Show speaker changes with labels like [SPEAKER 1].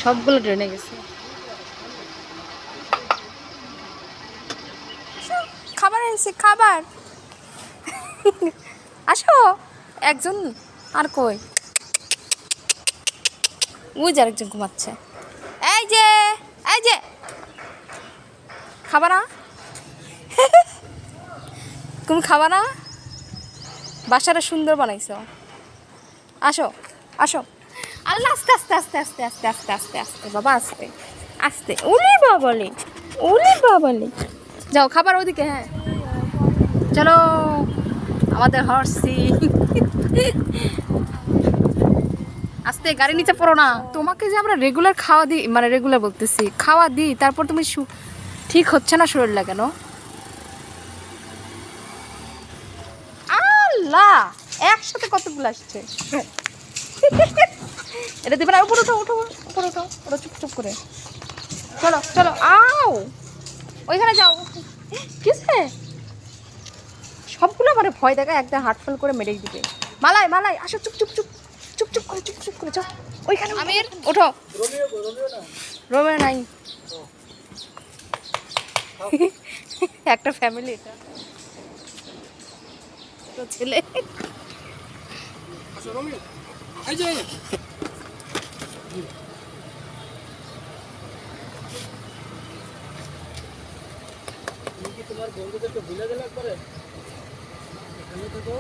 [SPEAKER 1] সবগুলো ড্রেনে গেছে। খাবার এসে খাবার আসো একজন আর কই ওই যে আরেকজন ঘুমাচ্ছে। এই যে এই যে খাবা না তুমি খাবা না? বাসাটা সুন্দর বানাইছো। আসো আসো। আল্লাহ আস্তে আস্তে আস্তে আস্তে আস্তে আস্তে আস্তে আস্তে বাবা আস্তে আস্তে। ওলে বাবালে ওলে বাবালে যাও খাবার ওদিকে। হ্যাঁ চলো আমাদের হর্সি আস্তে গাড়ি নিচে পড়ো না। তোমাকে যে আমরা রেগুলার খাওয়া দিই মানে রেগুলার বলতেছি খাওয়া দিই তারপর তুমি ঠিক হচ্ছে না শরীরটা কেন? আল্লাহ একসাথে কতগুলো আসছে এটা দেবে না। উপর ওঠো ওঠো উপর ওঠো ওটা চুপ করে চলো চলো আও ওইখানে যাও। কিসে সবগুলো মানে ভয় দেখা একদম হার্টফেল করে মেরে দিবে। মালাই মালাই আসো চুপ চুপ চুপ চুপ চুপ করে চুপ ওইখানে আমির ওঠো। রোমিও নাই একটা ফ্যামিলি এটা তো ছেলে
[SPEAKER 2] তোমার বন্ধুদেরকে ভুলে গেলে একবারে এখানে থাকো।